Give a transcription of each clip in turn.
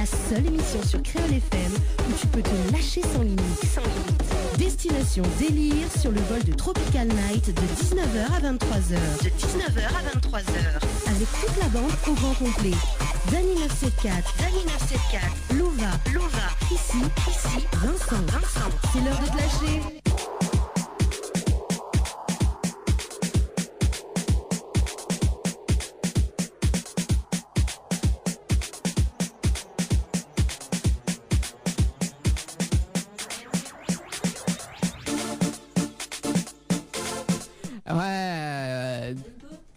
la seule émission sur Créole FM où tu peux te lâcher sans limite. Destination délire sur le vol de Tropical Night de 19h à 23h. Avec toute la bande au grand complet. Dany 974, Lova, ici, Vincent. C'est l'heure de te lâcher.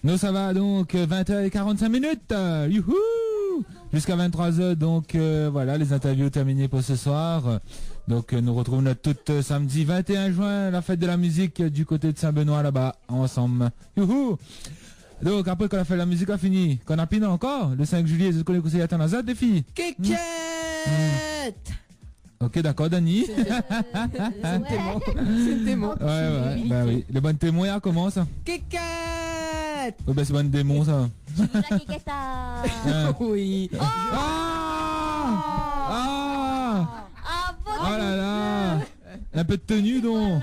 Nous ça va donc 20h45, youhou, jusqu'à 23h, donc voilà les interviews terminées pour ce soir. Donc nous retrouvons notre tout samedi 21 juin, la fête de la musique du côté de Saint-Benoît là-bas, ensemble, youhou. Donc après qu'on a fait la musique a fini, qu'on a piné encore, le 5 juillet, est-ce qu'on est conseillé à Tanazat des filles? Kékette. Ok, d'accord, Dany. C'est un témoin. Ouais, bah oui. Le bon témoin, il commence. Kékette. Oui, bah c'est bon démon, ça. La kéketta. Oui. Oh là là. Un peu de tenue, donc.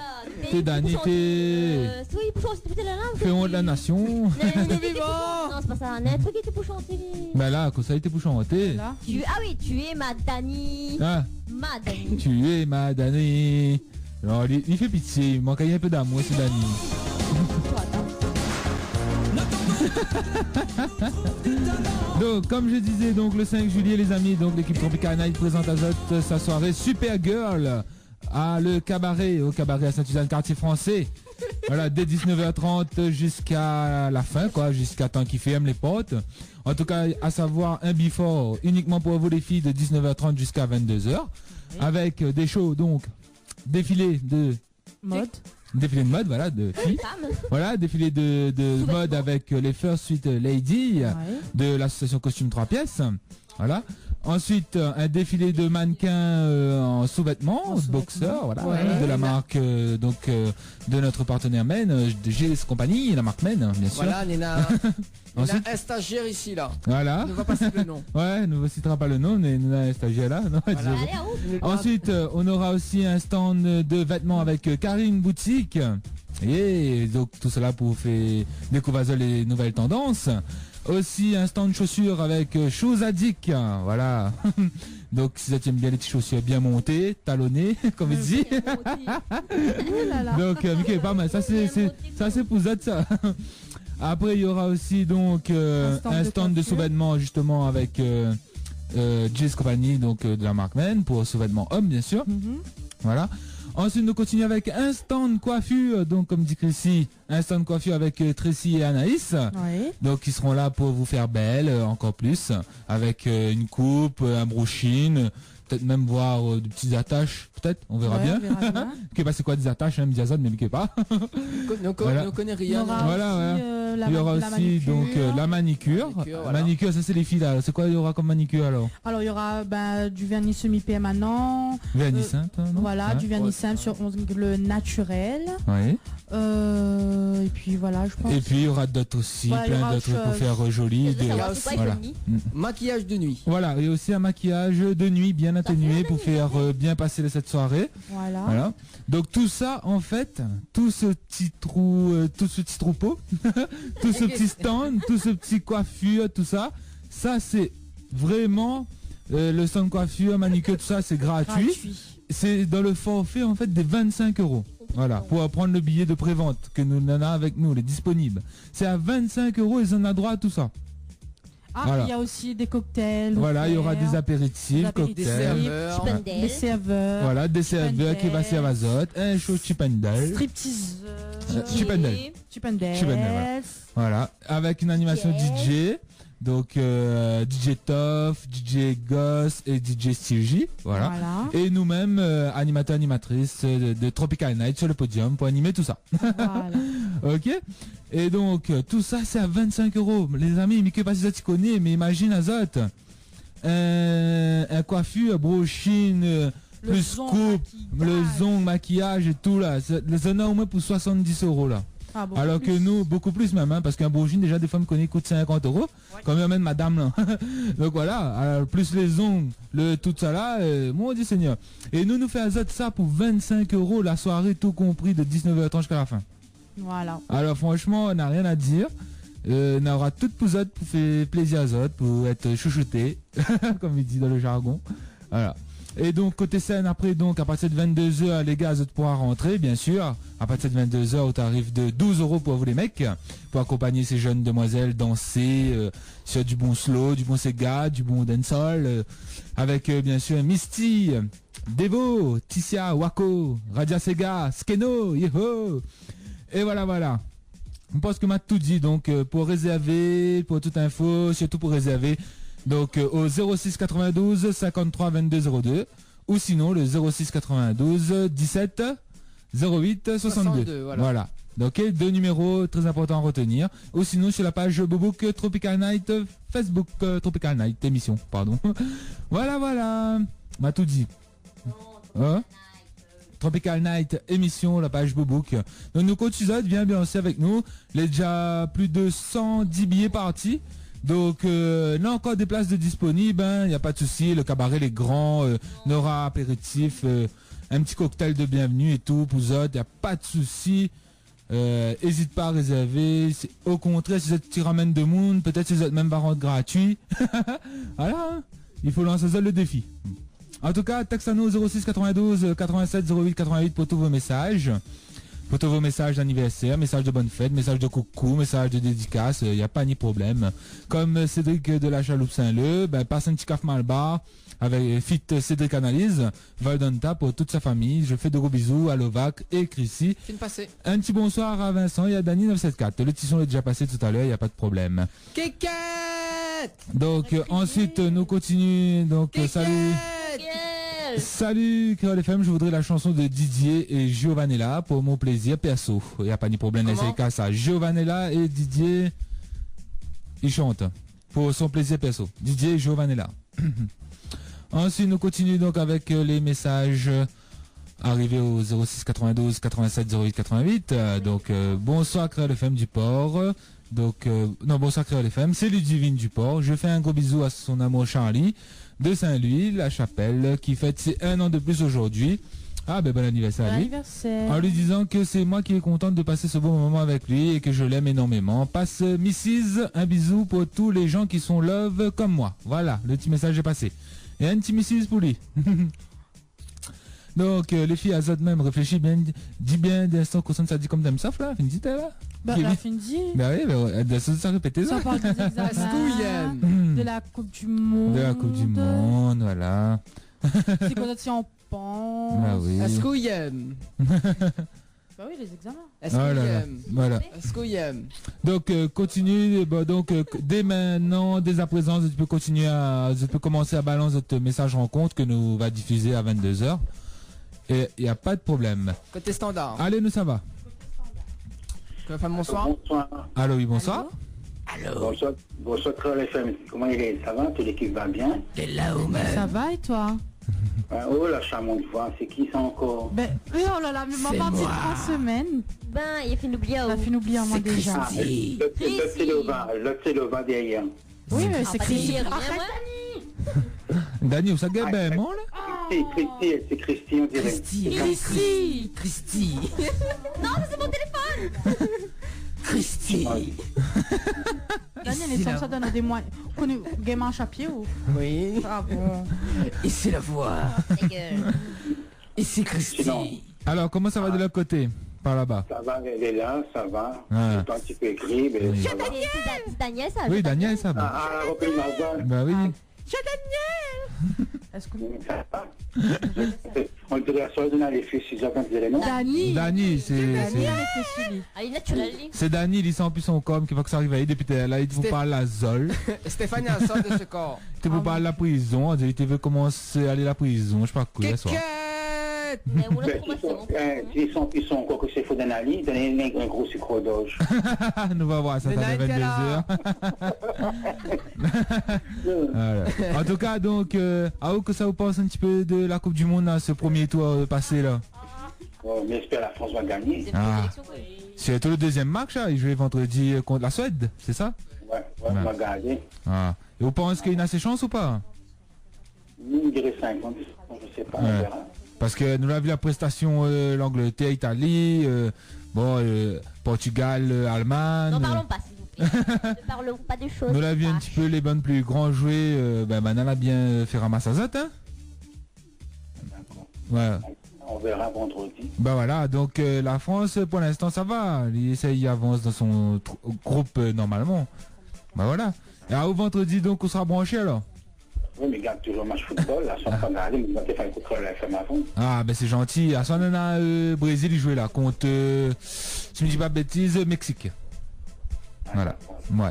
T'es Dany, t'es... Oui, pour chanter la langue. Féon de la nation. Non, c'est pas ça. Un truc qui était pour chanter. Bah là, comme ça, il était pour chanter. Ah oui, tu es ma Dany. Ah. Ma Dany. Tu es ma Dany. Alors, il fait pitié. Il manque un peu d'amour, c'est Dany. Donc comme je disais, donc le 5 juillet les amis, donc l'équipe Tropical Night présente à Zot sa soirée Super Girl à au cabaret à Saint-Suzanne, quartier français. Voilà, dès 19h30 jusqu'à la fin, quoi, jusqu'à temps qu'il ferme les portes. En tout cas, à savoir un before uniquement pour vous les filles de 19h30 jusqu'à 22h, avec des shows, donc défilé de mode, voilà, de filles. Voilà, défilé de mode avec les First Suite Lady de l'association Costume 3 pièces. Voilà. Ensuite, un défilé de mannequins en sous-vêtements, boxeurs, voilà, de la marque de notre partenaire Men, de GS Compagnie, la marque Men, bien sûr. Voilà, Nina. Ensuite, un stagiaire ici, là. Voilà. Ne va pas citer le nom. Ouais, ne citera pas le nom, mais nous avons un stagiaire là. Non, voilà. Ensuite, on aura aussi un stand de vêtements avec Karine Boutique. Et donc tout cela pour vous faire découvrir les nouvelles tendances. Aussi un stand de chaussures avec Shoes Addict, voilà. Donc si ça tient bien les petites chaussures bien montées, talonnées, comme il dit. Donc Mickey, pas mal. Ça c'est pour ça. Après il y aura aussi donc un stand de sous-vêtements justement avec GS Company, donc de la marque Men pour sous-vêtements hommes bien sûr. Voilà. Ensuite, nous continuons avec un stand coiffure, donc comme dit Chrissy, un stand coiffure avec Tracy et Anaïs. Oui. Donc ils seront là pour vous faire belle, encore plus, avec une coupe, un brushing, peut-être même voir de petites attaches, peut-être, on verra bien. Que bah, c'est quoi des attaches, hein, Diazone, mais que pas. Ne connaît rien. Voilà, il y aura aussi donc la manicure. Manicure, ça c'est les filles là. C'est quoi il y aura comme manicure alors? Alors il y aura du vernis semi-permanent. Vernis simple, non? Voilà, du vernis simple sur ongles naturels. Oui. Et puis voilà, je pense. Et puis il y aura d'autres aussi, plein d'autres trucs pour faire joli. Voilà. Maquillage de nuit. Voilà, et aussi un maquillage de nuit bien atténué pour faire bien passer cette soirée. Voilà. Donc tout ça, en fait, tout ce petit troupeau, tout ce petit stand, tout ce petit coiffure, tout ça, ça c'est vraiment le stand coiffure, manicure, tout ça, c'est gratuit. C'est dans le forfait en fait des 25 €. Voilà, pour prendre le billet de prévente que nous en avons avec nous, il est disponible. C'est à 25 € et on a droit à tout ça. Voilà. Il y a aussi des cocktails. Voilà, il y aura des apéritifs, cocktails, des serveurs. Voilà, des serveurs qui va servir à Zot, un show Chipendale. Striptease. Chipendale. Voilà, avec une animation DJ. Donc DJ Toff, DJ Goss et DJ Steel J, voilà. Et nous-mêmes animateurs animatrices de Tropical Night sur le podium pour animer tout ça. Voilà. Ok. Et donc tout ça c'est à 25 €. Les amis, mais que pas si ça tu connais, mais imagine Azot, un coiffure, brushing, plus coupe, le zong, maquillage et tout là. Les en a au moins pour 70 € là. Alors que nous, beaucoup plus même, parce qu'un beau jean, déjà, des fois, me connaît, coûte 50 €. Comme même madame, là. Donc voilà, alors, plus les ongles, tout ça là, mon Dieu Seigneur. Et nous fait ça pour 25 € la soirée, tout compris, de 19h30 jusqu'à la fin. Voilà. Alors franchement, on n'a rien à dire. On aura toute pour autres pour faire plaisir aux autres, pour être chouchouté, comme il dit dans le jargon. Voilà. Et donc côté scène, après, donc à partir de 22h, les gars, vous pourront rentrer, bien sûr. À partir de 22h, au tarif de 12 € pour vous les mecs, pour accompagner ces jeunes demoiselles danser sur du bon slow, du bon Sega, du bon dancehall, avec bien sûr Misty, Devo, Ticia, Wako, Radia Sega, Skeno, Yeho. Et voilà. Je pense que m'a tout dit, donc pour réserver, pour toute info, surtout pour réserver, donc au 06 92 53 22 02 ou sinon le 06 92 17 08 62. Voilà. Donc 2 numéros très importants à retenir. Ou sinon sur la page Bobouk Tropical Night, Facebook Tropical Night émission, pardon. voilà. M'a tout dit. Tropical Night émission, la page Bobouk. Donc nous coach Suzette vient bien aussi avec nous. Il y a déjà plus de 110 billets partis. Donc là encore des places de disponibles, il n'y a pas de souci. Le cabaret les grands, Nora apéritif, un petit cocktail de bienvenue et tout pour Zot, il n'y a pas de souci. Hésite pas à réserver. Au contraire, si tu ramènes de monde, peut-être si vous êtes même va rendre gratuit. Voilà, il faut lancer le défi. En tout cas, texte à nous 06 92 87 08 88 pour tous vos messages. Pour tous vos messages d'anniversaire, messages de bonne fête, messages de coucou, messages de dédicace, il n'y a pas ni problème. Comme Cédric de la Chaloupe Saint-Leu, passe un petit caf Malbar avec Fit Cédric Analyse, Valdonta pour toute sa famille. Je fais de gros bisous à Lovac et Chrissy. Un petit bonsoir à Vincent et à Dany 974. Le tisson est déjà passé tout à l'heure, il n'y a pas de problème. Kékette. Donc ensuite nous continuons. Donc salut. Salut Créole FM, je voudrais la chanson de Didier et Giovanella pour mon plaisir perso. Il n'y a pas de problème, c'est qu'à ça. Giovanella et Didier, ils chantent pour son plaisir perso. Didier et Giovanella. Ensuite, nous continuons donc avec les messages arrivés au 06 92 87 08 88. Donc bonsoir Créole FM du Port. Donc bonsoir Créole FM, c'est Ludivine du Port. Je fais un gros bisou à son amour Charlie de Saint-Louis, la Chapelle, qui fête ses 1 an de plus aujourd'hui. Ah bon anniversaire à lui. En lui disant que c'est moi qui est contente de passer ce beau moment avec lui et que je l'aime énormément. Passe Mrs. Un bisou pour tous les gens qui sont love comme moi. Voilà, le petit message est passé. Et un petit Mrs. pour lui. Donc les filles Azad même réfléchis bien, dis bien d'instant que ça dit comme ça là, fin dit là. La fin dit. Bah oui, ça répétait ça. Ça parle des examens, de la Coupe du Monde. De la Coupe du Monde, voilà. C'est quoi ça en pense. Bah oui. Est-ce qu'on y aime? Bah oui, les examens. Est-ce qu'on y aime? Voilà. Est-ce qu'on y aime? Donc continue, donc dès maintenant, dès à présent, tu peux commencer à balancer notre message rencontre que nous va diffuser à 22h. Et il n'y a pas de problème. Côté standard. Allez, nous ça va. Bonsoir. Bonsoir. Allô, oui, bonsoir. Allô. Bonsoir Créole FM. Comment il est? Ça va? Toute l'équipe va bien? T'es là où même? Ça va et toi? Oh la charmante voix, c'est qui ça encore? Oh là là, mais m'en parle de 3 semaines. Il a fait oublier. Il a fait oublier moi déjà. Le vent derrière. Oui, mais c'est Christy. Dany, ça gagne bien, là? C'est Christy, on dirait. Christy. Non, mais c'est mon téléphone. Christy. Daniel, il est ça donne des moyens. Connu gamin à pied ou? Oui. Ah bon. Et c'est la voix. Et c'est Christy. Alors, comment ça va de l'autre côté? Par là-bas. Ça va, elle est là, ça va. Ah. C'est un petit peu écrit, mais Oui. ça va. C'est Daniel, ça. Oui, Daniel, ça va. Ah, repris ma voix. Bah oui. Daniel. Est-ce que Ça va. On dirait la soirée de les filles, si j'entends dire les noms. Dany, Il est naturel. c'est Dany, il sent plus son corps qui va que ça arrive depuis là, il vous parle la Zol. Stéphanie a sort de ce corps. Tu vous parle de la prison, il veut commencer à aller à la prison, je sais pas quoi, la soirée. Mais on l'a Ils sont encore que c'est faux d'analyse, donnez un gros sucre d'orge. Nous va voir ça à 22h. Voilà. En tout cas, donc, à où que ça vous pense un petit peu de la Coupe du Monde, là, ce premier tour passé là? On espère que la France va gagner. C'est tout le deuxième match, là. Il jouait vendredi contre la Suède, c'est ça? Ouais, on va garder. Ah. Et vous pensez qu'il a ses chances ou pas? Nous, on dirait 50, je sais pas, on Ouais. verra. Parce que nous avons vu la prestation l'Angleterre, Italie, Portugal, Allemagne. N'en parlons pas, s'il vous plaît. Ne parlons pas des choses. Nous l'avons vu un petit peu les bonnes plus grands jouer. Maintenant, a bien fait ramasser à Zot, hein? D'accord. Ouais. On verra vendredi. Bah voilà, donc la France, pour l'instant, ça va. Il avance dans son groupe normalement. Bah voilà. Et au vendredi, donc, on sera branché alors. Oui, mais garde toujours match football, là, sans pas regarder, mais on va te faire écouter la FM avant. Ah, ben c'est gentil. À son on a Brésil, il jouait là, contre, si je ne dis pas de bêtises, Mexique. Voilà. Ouais.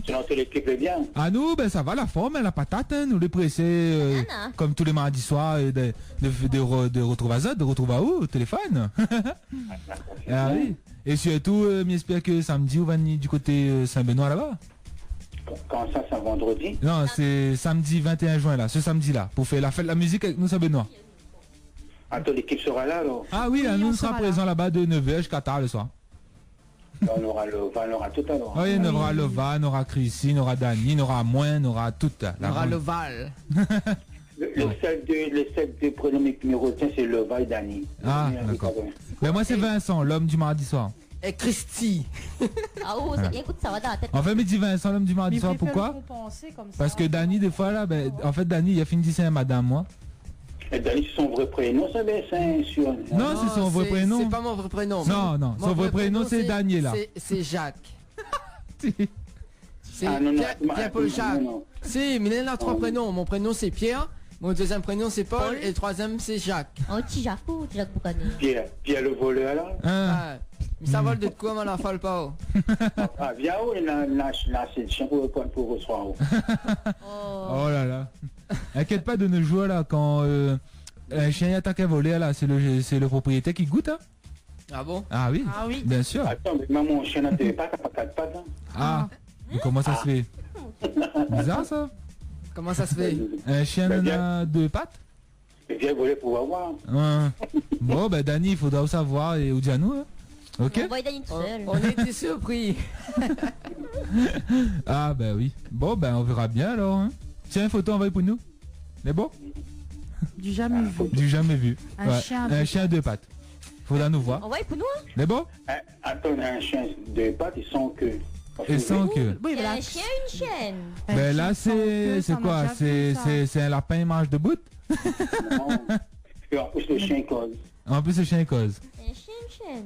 Sinon, toute l'équipe est bien. À nous, ben ça va, la forme, hein, la patate, hein, nous les pressés, Banane. comme tous les mardis soirs, de retrouver à Zot, de retrouver à où, au téléphone. Ah oui. Et surtout, j'espère que samedi, on va venir du côté Saint-Benoît là-bas. Quand ça, c'est un vendredi. Non, c'est samedi 21 juin là, ce samedi-là, pour faire la fête de la musique avec nous Saint-Benoît. Ah, toute l'équipe sera là, alors. Ah oui, là, Oui, nous on sera sera présents là-bas de 9h jusqu'à tard le soir. On aura le vin, on aura tout à l'heure. Oui, on aura Lova, on aura Chrissy, on aura Dani, on aura Moins, on aura toute la Aura bande. le Val. Les sept de prénoms numéro 1, c'est Leva et Dani. Ah, d'accord. Ben moi c'est Vincent, l'homme du mardi soir. Et Christy. Ah oh, ça, écoute, ça va dans la tête. En fait, me dit Vincent, l'homme du Mais mardi il soir, préfère pourquoi? le compenser comme ça. Parce que Dani, des fois là, ben, en fait Dani, il a fini c'est un madame moi. Et Dani, c'est son vrai prénom, ça, ben, c'est sûr. Non, c'est son vrai prénom. C'est pas mon vrai prénom. Non, non, Mon son vrai prénom c'est Daniela. C'est Jacques. C'est Ah, non, non, Pierre-Paul Jacques. non. Si, mais il a trois Oh. prénoms. Mon prénom c'est Pierre, mon deuxième prénom c'est Paul, et le troisième c'est Jacques. Un petit Jacques ou petit Jacques Boucané. Pierre le voleur, alors. Hein? Ah, mais ça vole de quoi, on la folle pas. Oh. Ah, viens où, c'est le chien pour recevoir. Oh là là. Inquiète pas de nos joueurs là, quand un chien attaque un voler là, c'est le propriétaire qui goûte, hein? Ah bon? Ah oui, Ah oui. bien sûr. Attends, mais maman, mon chien n'a deux pattes, pas quatre pattes. Hein. Ah, mais comment ça se fait? Bizarre ça. Comment ça se fait? Un chien en a deux pattes? Et viens voler pour voir. Hein. Bon, ben Dani, il faudra savoir et vous dire à nous. Hein. Ok? On va y donner tout seul. On a été surpris. Ah, ben oui. Bon, ben on verra bien alors. Hein. Tiens, une photo envoyée pour nous. C'est bon? Du jamais vu. Du jamais vu. Un chien à deux un chien à deux pattes. Faudra nous voir. On va y pour nous, hein. C'est bon? Attends, on a un chien de pattes, ils sont que. Et sans que. Oui, Il y a là, un chien, une chienne. Ben là, c'est quoi? C'est un lapin marche debout? Non. Et en plus, le chien cause. En plus, le chien cause. Un chien, une chienne.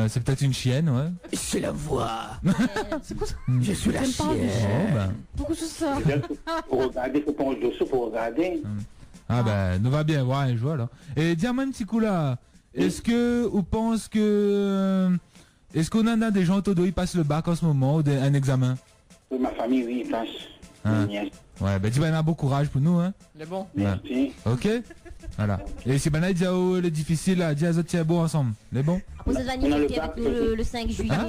C'est peut-être une chienne, ouais. C'est la voix. c'est quoi ça? Je suis la J'aime pas les chienne. Bon, ben. Pourquoi c'est ça? Pour regarder, faut pencher dessous pour regarder. Ah ben, nous va bien voir un jour alors. Et dis-moi un petit coup là, est-ce que vous pensez que... Est-ce qu'on en a des gens autour d'eux, ils passent le bac en ce moment, ou un examen? Oui, ma famille, oui, ils passent. Ah. Mes nièces. Ouais, ben dis ben, bon courage pour nous, hein. C'est bon. Merci. Ok? Voilà. Et si ben là, il dit oh, le difficile, là, dis à autres, tiens bon ensemble. C'est bon? Après, ça va On a le magnifique bac, avec nous le 5 juillet. Hein?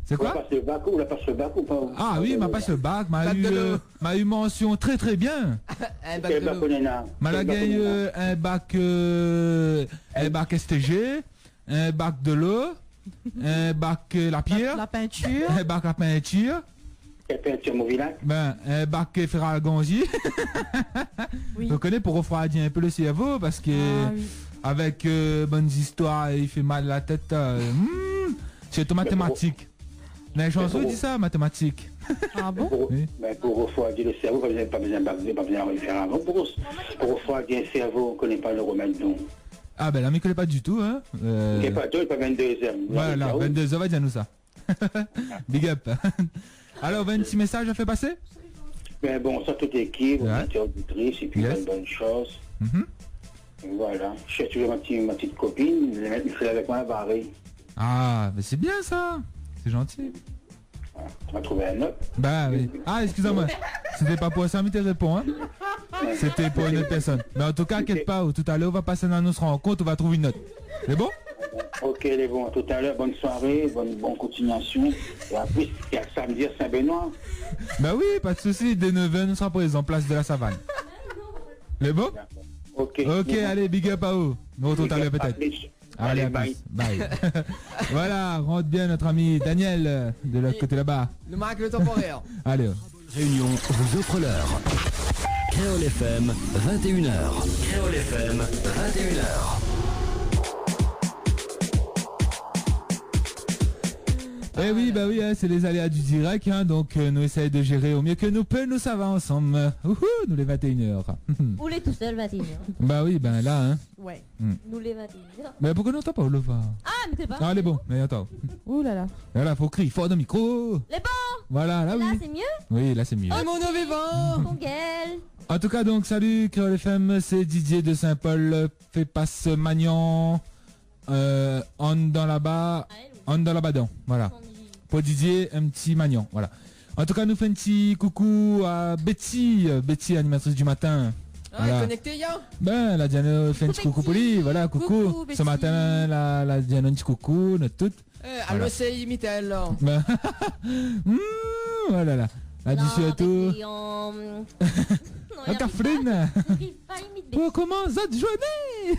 C'est On quoi? passe le bac ou on passe le bac ou pas? Ah oui, m'a passé le bac, Bac de l'eau. m'a eu mention très très bien. Un bac Quel de bac l'eau. on en a? M'a la Quel bac gagné on en a? un bac STG, un bac de l'eau, un bac la pierre, La peinture. un bac la peinture, Quel peinture Mauvillac? ben, un bac Ferragonzi. Oui. Vous connaissez pour refroidir un peu le cerveau parce que Ah oui. avec bonnes histoires, il fait mal à la tête. C'est mathématiques. La chanson dit ça, mathématiques. Ah bon? Oui. Ben, pour refroidir le cerveau, pas besoin de bac, pas besoin de faire avant. Pour refroidir le cerveau, on ne connaît pas le remède, donc. Ah ben là, ne connaît pas du tout. Hein. Il n'est pas tôt, il n'est pas 22h. Voilà, 22h, va dire nous ça. Big up. Alors, 26 messages à faire passer? Mais bon, ça, toute l'équipe, Ouais. on était auditrice, et puis Yes. une bonne chose. Mhm. Voilà. Je cherche toujours ma petite copine, elle fait avec moi à Barré. Ah, mais c'est bien ça. C'est gentil. Tu m'as trouvé un autre. Bah oui. Ah, excusez-moi. C'était pas pour ça, mais tu réponds, hein. C'était pour une autre personne. Mais en tout cas, inquiète pas, tout à l'heure, on va passer dans notre rencontre, on va trouver une note. C'est bon? Ok, les bons. Tout à l'heure, bonne soirée, bonne continuation. Et en plus, il y a samedi à Saint-Benoît. Bah oui, pas de souci. Dès 9h, nous serons présents, place de la Savane. C'est bon? Ok. Ok, allez, big up à vous. Nous retrouvons tout à l'heure peut-être. Allez, à bye. plus. Bye. Voilà, rentre bien notre ami Daniel de l'autre côté là-bas. Le miracle temporaire. Allez. Réunion vous offre l'heure. Créole FM, 21h. Créole FM, 21h. Eh oui, bah oui, hein, c'est les aléas du direct, hein, donc nous essayons de gérer au mieux que nous peut, nous ça va ensemble. Ouhou, nous les 21h. Vous les tout seul, 21h. Bah oui, ben là, hein. Ouais. Nous les 21h. Mais pourquoi non, t'as pas le va? Ah, mais c'est pas. Non, elle est bon, mais attends. Ouh là là. Là, faut crier fort dans le micro. Les bons. Voilà, là, Là, oui. c'est mieux. Oui, là, c'est mieux. Oh mon vivant. Ton gueule. En tout cas, donc, salut, Créole FM, c'est Didier de Saint-Paul, fait passe Magnan, on dans là-bas, on dans là-bas, voilà. Pour Didier, un petit Magnan, voilà. En tout cas, nous fait un petit coucou à Betty, animatrice du matin. Ah, Voilà. connecté, ya. Ben, la Diana fait un petit coucou pour lui, voilà, coucou. Coucou, Betty. Ce matin, la Diana, un petit coucou, notre toute. Alors, c'est imité, alors. Ben, voilà, là. Là-dessus à tout. Catherine. Oh, comment ça te journée?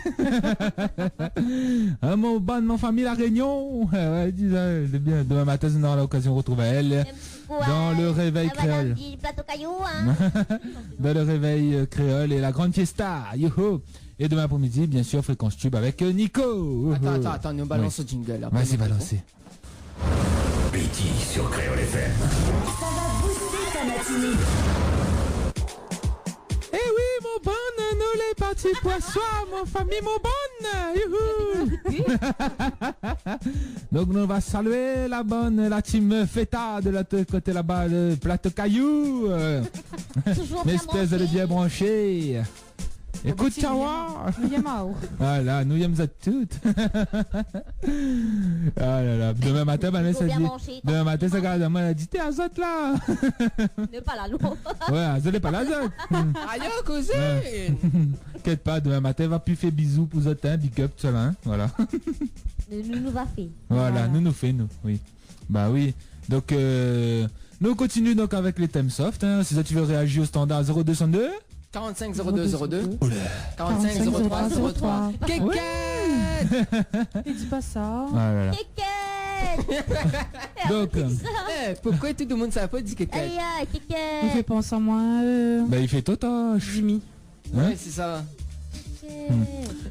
Mon bon, mon famille, la Réunion. Ouais, dis ça, c'est bien. Demain matin, on aura l'occasion de retrouver elle dans le réveil créole. Dans le réveil créole et la grande fiesta. Youhou. Et demain après-midi, bien sûr, Fréquence Tube avec Nico. Attends, nous balance le jingle. Là. Vas-y, balancez. Betty sur Créole FM. Ça va booster ta matinée. Eh oui, mon bon, nous les partis poissons, mon famille, mon bon. Youhou. Donc nous va saluer la bonne, la team feta de l'autre côté là-bas, le plateau caillou. Une espèce de bien branché. Écoute, Chawa. Voilà, nous y sommes à toutes. Ah là là, demain matin, Vanessa dit. Demain matin, ça regarde moi, elle a dit, t'es Azot là. Ne pas la loi. Ouais, Azot n'est pas là, Azot. Aïe, cousine. T'inquiète pas, demain matin, va plus faire bisous pour Zotin, big up, ça là, hein, voilà. Nous va faire. Voilà, nous fait, nous, oui. Bah oui, donc nous continuons donc avec les thèmes soft, hein. Si ça tu veux réagir au standard 0202 45 02 02 45 03 03. Kékette. Il dit pas ça. Ah là là. Kékette. Donc, Pourquoi tout le monde savait pas dire kékette? Il Kékette. fait penser à moi. bah il fait totoche. Jimmy. Hein? Ouais, c'est ça.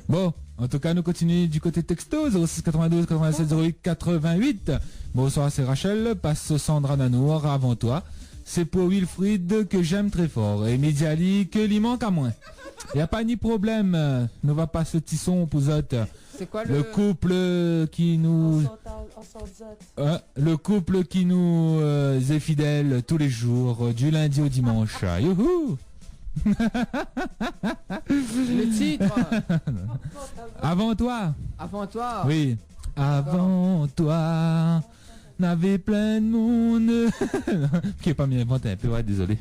Bon, en tout cas, nous continuons du côté texto 06 92 87 08 88. Bonsoir, c'est Rachel. Passe Sandra Nanour avant toi. C'est pour Wilfried que j'aime très fort. Et Mediali que lui manque à moins. Y a pas ni problème. Nous va pas ce petit son pour autres. C'est quoi Le couple qui nous... le couple qui nous est fidèle tous les jours, du lundi au dimanche. Youhou. Le titre? Avant toi. Avant toi? Oui. Avant toi. N'avait plein de monde. Qui est pas bien inventé un peu, ouais, désolé.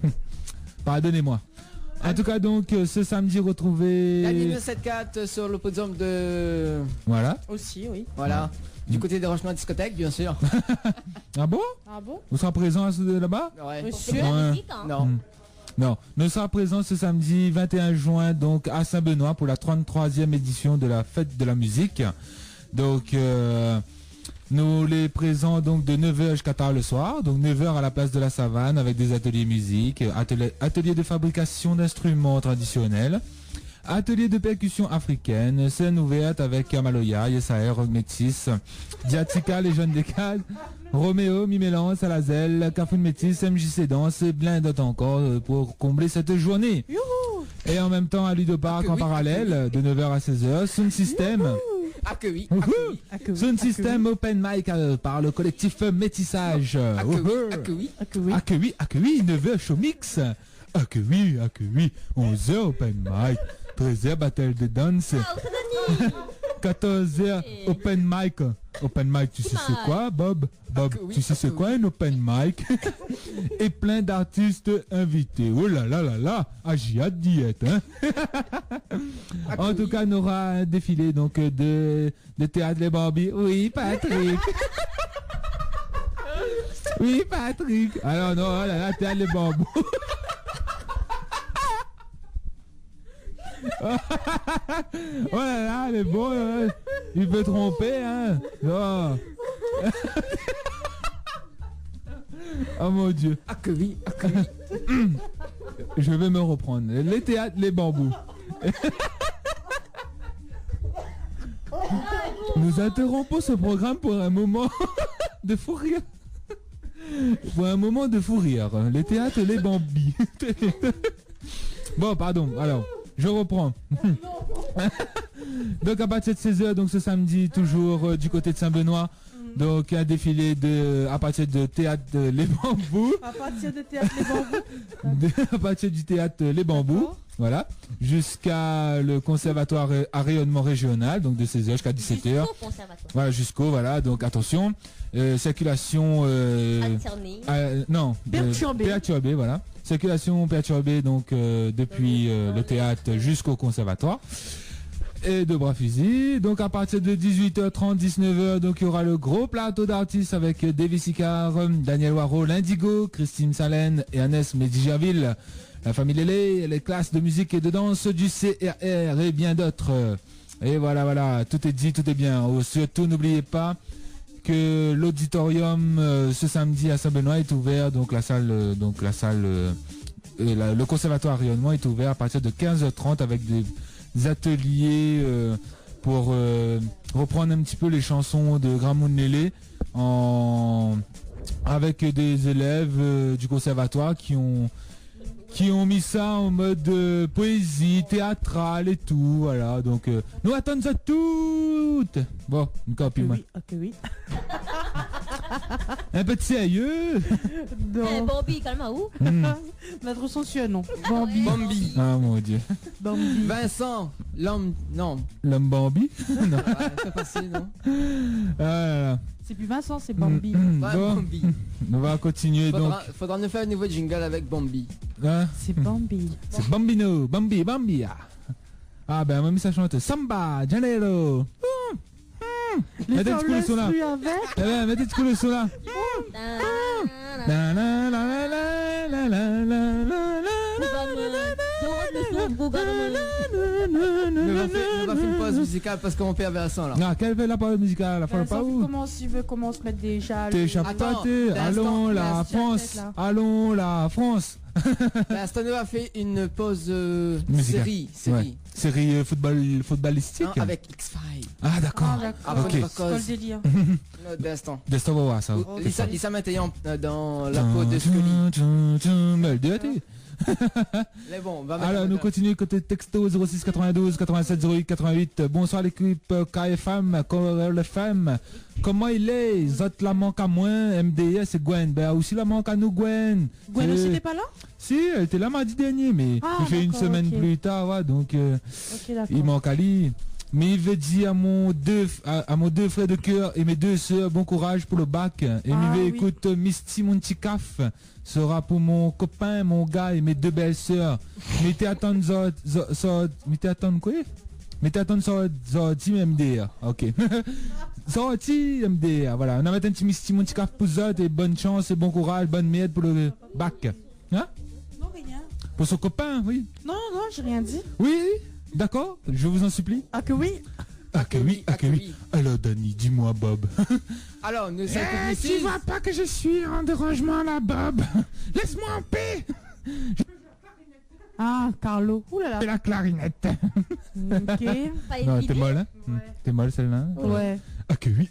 Pardonnez-moi. En tout cas, donc, ce samedi, retrouver... Daniel 974 sur le podium de... Voilà. Aussi, oui. Voilà. Du côté des Rochemont discothèque, bien sûr. Ah bon? Ah bon? Vous serez présent là-bas? Ouais. C'est de la musique, hein. Non. Non, nous serons présents ce samedi 21 juin donc à Saint-Benoît pour la 33e édition de la fête de la musique. Donc nous les présents donc de 9h jusqu'à tard le soir, donc 9h à la place de la Savane avec des ateliers musique, ateliers de fabrication d'instruments traditionnels, ateliers de percussion africaine, scène ouverte avec Kamaloya, Yesaer, Rock Métis, Diatika, les jeunes des cases, Roméo, Mimélan, Salazel, Cafoun Métis, MJC Danse et plein d'autres encore pour combler cette journée. Youhou. Et en même temps à Ludopark en parallèle de 9h à 16h, Sound System. Ah que oui. Sound System Open Mic par le collectif Métissage. Ah que oui, 9h show mix. Ah que oui, 11h Open Mic, 13h Battle de Dance. 14h Open Mic. Open Mic, tu sais c'est quoi, Bob? Tu sais c'est quoi un Open Mic? Et plein d'artistes invités. Oh là là là là, j'ai hâte d'y être, hein. En tout cas, on aura un défilé donc de théâtre Les Barbie. Oui, Patrick. Oui, Patrick. Alors non, oh là là, théâtre Les Barbos. Oh là là, mais bon, il peut tromper, hein. Oh. Oh mon Dieu. Ah que oui, ah que oui. Je vais me reprendre. Les théâtres, les bambous. Nous interrompons ce programme pour un moment de fou rire. Pour un moment de fou rire. Les théâtres, les bambis. Bon, pardon. Alors, je reprends. Donc à partir de 16h, donc ce samedi, toujours du côté de Saint-Benoît. Donc un défilé à partir de théâtre Les Bambous. À partir de théâtre Les Bambous. À partir du théâtre Les Bambous. Voilà. Jusqu'à le conservatoire à rayonnement régional. Donc de 16h jusqu'à 17h. Jusqu'au conservatoire. Voilà, jusqu'au, voilà. Donc attention. Circulation... Alternée. Non. Perturbée, voilà. Circulation perturbée donc depuis le théâtre jusqu'au conservatoire. Et de bras fusil. Donc à partir de 18h30, 19h, donc il y aura le gros plateau d'artistes avec Davis Icard, Daniel Waro, l'Indigo, Christine Salène et Agnès Médigerville, la famille Lélé, les classes de musique et de danse du CRR et bien d'autres. Et voilà, tout est dit, tout est bien. Surtout n'oubliez pas que l'auditorium ce samedi à Saint-Benoît est ouvert, donc la salle, le conservatoire rayonnement est ouvert à partir de 15h30 avec des ateliers pour reprendre un petit peu les chansons de Gramoun Lélé avec des élèves du conservatoire qui ont mis ça en mode poésie, théâtrale et tout, voilà, donc nous attendons à toutes. Bon, une copie moi. Oui. Un peu de sérieux. Bambi, calme-moi où Mettre son cieux, non. Bambi. Bambi. Ah mon Dieu. Bambi. Vincent, l'homme, non. L'homme Bambi. Non. Ouais, c'est facile, non. Ah là là. C'est plus Vincent, c'est Bambi. Ouais, Bon, Bambi. on va continuer donc. Faudra nous faire un nouveau jingle avec Bambi. Hein? C'est Bambi. C'est Bambino, Bambi. Ah ben, on m'a mis sa chante Samba, Janeiro. Les Mettez le son là. avec. Mettez le son là. On va faire une pause musicale parce qu'on perd Vincent là. Ah, quelle fait la pause musicale? La Vincent, pas où? il veut comment se mettre déjà. T'es chapeauté. Allons la France. Allons la France. L'instant nous a fait une pause Musicale. série. Série footballistique. Non, avec X-Files. Ah d'accord. Après Ok. les C'est quoi le vacances. délire D'instant. Destin, on va voir ça. Il s'est maintenant dans la peau de Scully. Mais bon, on va mettre. Alors nous continuons côté texto 06 92 87 08 88. Bonsoir l'équipe KFM, KFM. Comment il est? Zot la manque à moi, MDS et Gwen. Ben aussi la manque à nous Gwen. Gwen aussi t'es pas là? Si, elle était là mardi dernier, mais il fait une d'accord, semaine ok. plus tard, ouais, donc Ok, d'accord. il manque à lui. Mais il veut dire à mon deux frères de cœur et mes deux sœurs, bon courage pour le bac. Et il veut oui. écoute Misty Monticaf sera pour mon copain, mon gars et mes deux belles sœurs. Mettez attendre mettez attendre quoi? Mettez attendre sorti MDR. Ok. Sorti MDR. Voilà. On a mis un petit Misty Monticaf pour ça et bonne chance et bon courage, bonne merde pour le bac. Hein? Non, rien. Pour son copain, oui. Non, j'ai rien dit. Oui, d'accord, je vous en supplie. Ah que oui. Ah que oui. Alors Dani, dis-moi Bob. Alors, nous sommes Tu vois pas que je suis en dérangement là Bob? Laisse-moi en paix. Ah, Carlo. Ouh là là. C'est la clarinette. Ok. Non, t'es molle, hein? T'es molle celle-là? Ouais. Ah que oui.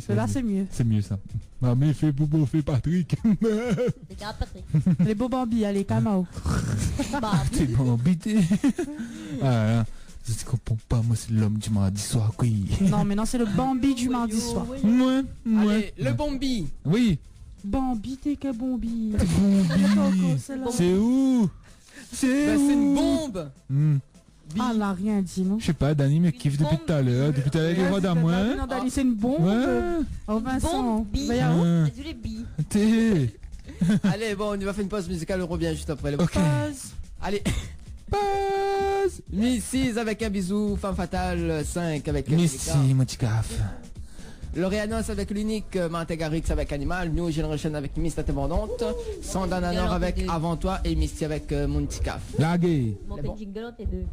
Là, c'est mieux. C'est mieux ça. Ah mais fais Bobo, fais Patrick. C'est grave, Patrick. Les beaux Bambi, allez, Kamao. T'es bon bité. Ah, je comprends pas, moi c'est l'homme du mardi soir, oui. Non, mais non, c'est le Bambi du mardi soir. Ouais. Allez, le Bambi. Oui. Bambi, t'es que Bambi. Bambi. C'est où? C'est une bombe. Ah, elle n'a rien dit, non? Je sais pas, Dani me kiffe depuis tout à l'heure. Depuis tout à l'heure, il est à moi. Non, Dani, c'est une bombe. Ouais. Oh, Vincent. Bambi. Va y avoir- Hein. Désolé, bi. T'es. Allez, bon, on va faire une pause musicale, on revient juste après. Ok. Allez, Pause. Miss 6 avec un bisou, Femme Fatale 5 avec Misty Monticaf. L'Oréanos avec l'unique, Mantegarix avec Animal, New Generation avec Miss Indépendante, Sandananor avec Avant Toi et Misty avec Monticaf. Lagué. Mon petit jingle, t'es deux.